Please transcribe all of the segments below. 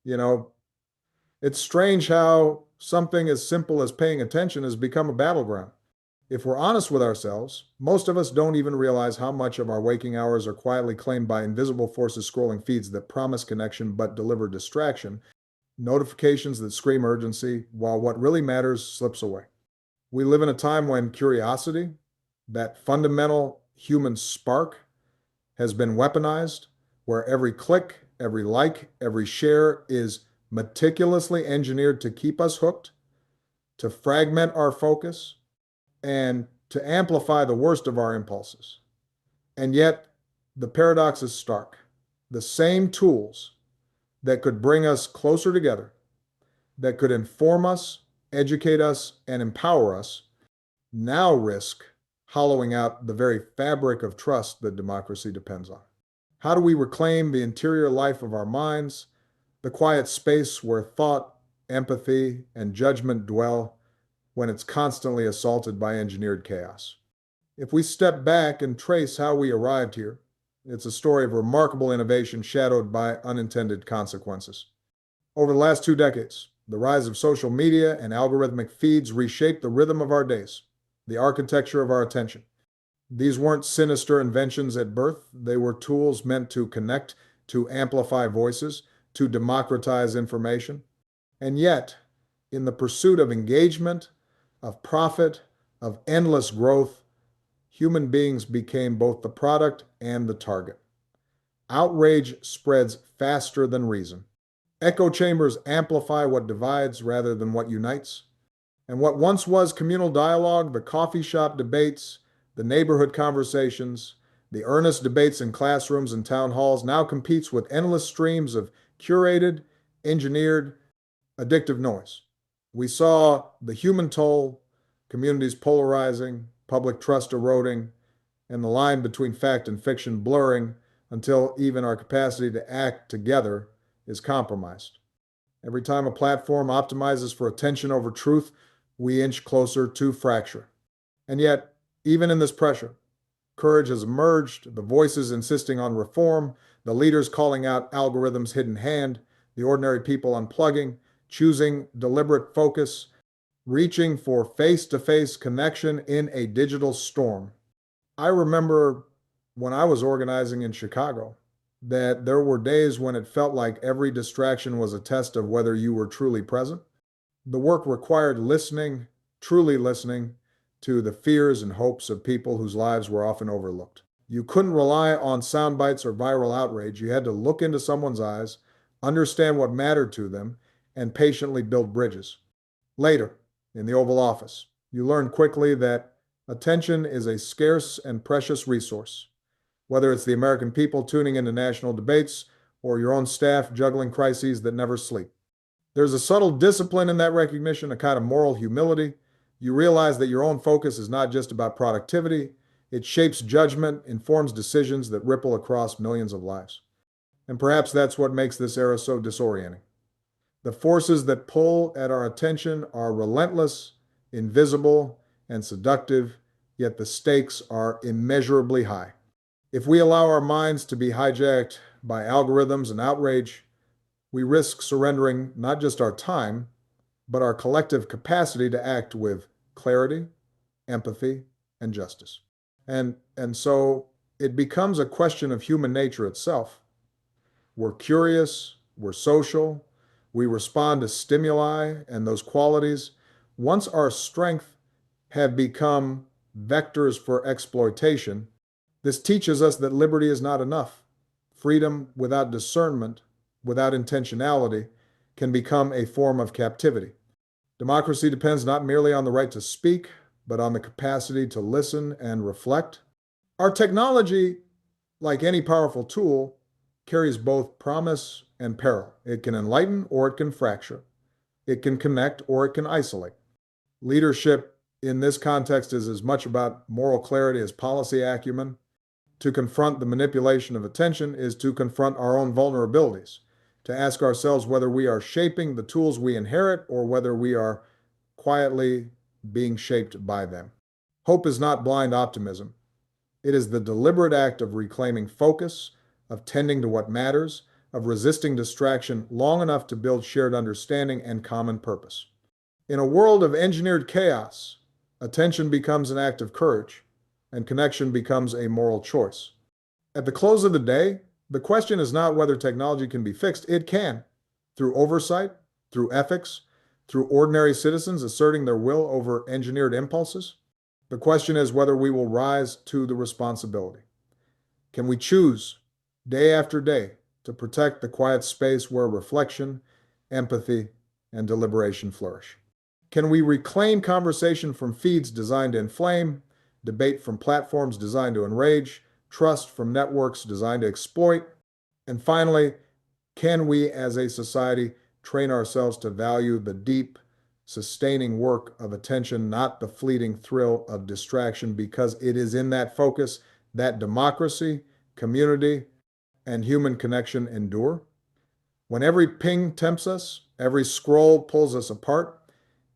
You know, it's strange how something as simple as paying attention has become a battleground. If we're honest with ourselves, most of us don't even realize how much of our waking hours are quietly claimed by invisible forces scrolling feeds that promise connection but deliver distraction, notifications that scream urgency, while what really matters slips away. We live in a time when curiosity, that fundamental human spark, has been weaponized, where every click, every like, every share is meticulously engineered to keep us hooked, to fragment our focus, and to amplify the worst of our impulses. And yet, the paradox is stark. The same tools that could bring us closer together, that could inform us, educate us, and empower us, now risk hollowing out the very fabric of trust that democracy depends on. How do we reclaim the interior life of our minds, the quiet space where thought, empathy, and judgment dwell when it's constantly assaulted by engineered chaos? If we step back and trace how we arrived here, it's a story of remarkable innovation shadowed by unintended consequences. Over the last 2 decades, the rise of social media and algorithmic feeds reshaped the rhythm of our days, the architecture of our attention. These weren't sinister inventions at birth, they were tools meant to connect, to amplify voices, to democratize information. And yet, in the pursuit of engagement, of profit, of endless growth, human beings became both the product and the target. Outrage spreads faster than reason. Echo chambers amplify what divides rather than what unites. And what once was communal dialogue, the coffee shop debates, the neighborhood conversations, the earnest debates in classrooms and town halls, now competes with endless streams of curated, engineered, addictive noise. We saw the human toll, communities polarizing, public trust eroding, and the line between fact and fiction blurring until even our capacity to act together is compromised. Every time a platform optimizes for attention over truth, we inch closer to fracture. And yet, even in this pressure, courage has emerged, the voices insisting on reform, the leaders calling out algorithms' hidden hand, the ordinary people unplugging, choosing deliberate focus, reaching for face to face connection in a digital storm. I remember when I was organizing in Chicago that there were days when it felt like every distraction was a test of whether you were truly present. The work required listening, truly listening, to the fears and hopes of people whose lives were often overlooked. You couldn't rely on sound bites or viral outrage. You had to look into someone's eyes, understand what mattered to them, and patiently build bridges. Later, in the Oval Office, you learn quickly that attention is a scarce and precious resource. Whether it's the American people tuning into national debates or your own staff juggling crises that never sleep. There's a subtle discipline in that recognition, a kind of moral humility. You realize that your own focus is not just about productivity, it shapes judgment, informs decisions that ripple across millions of lives. And perhaps that's what makes this era so disorienting. The forces that pull at our attention are relentless, invisible, and seductive, yet the stakes are immeasurably high. If we allow our minds to be hijacked by algorithms and outrage, we risk surrendering not just our time, but our collective capacity to act with clarity, empathy, and justice. And so it becomes a question of human nature itself. We're curious, we're social, we respond to stimuli and those qualities. Once our strength have become vectors for exploitation, this teaches us that liberty is not enough. Freedom without discernment, without intentionality, can become a form of captivity. Democracy depends not merely on the right to speak, but on the capacity to listen and reflect. Our technology, like any powerful tool, carries both promise and peril. It can enlighten or it can fracture. It can connect or it can isolate. Leadership in this context is as much about moral clarity as policy acumen. To confront the manipulation of attention is to confront our own vulnerabilities, to ask ourselves whether we are shaping the tools we inherit or whether we are quietly being shaped by them. Hope is not blind optimism. It is the deliberate act of reclaiming focus, of tending to what matters, of resisting distraction long enough to build shared understanding and common purpose. In a world of engineered chaos, attention becomes an act of courage, and connection becomes a moral choice. At the close of the day, the question is not whether technology can be fixed. It can, through oversight, through ethics, through ordinary citizens asserting their will over engineered impulses. The question is whether we will rise to the responsibility. Can we choose, day after day, to protect the quiet space where reflection, empathy, and deliberation flourish? Can we reclaim conversation from feeds designed to inflame, debate from platforms designed to enrage, trust from networks designed to exploit? And finally, can we as a society train ourselves to value the deep, sustaining work of attention, not the fleeting thrill of distraction, because it is in that focus that democracy, community, and human connection endure? When every ping tempts us, every scroll pulls us apart,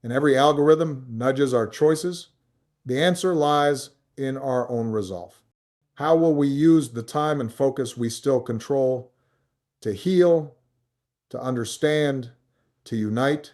and every algorithm nudges our choices, the answer lies in our own resolve. How will we use the time and focus we still control to heal, to understand, to unite,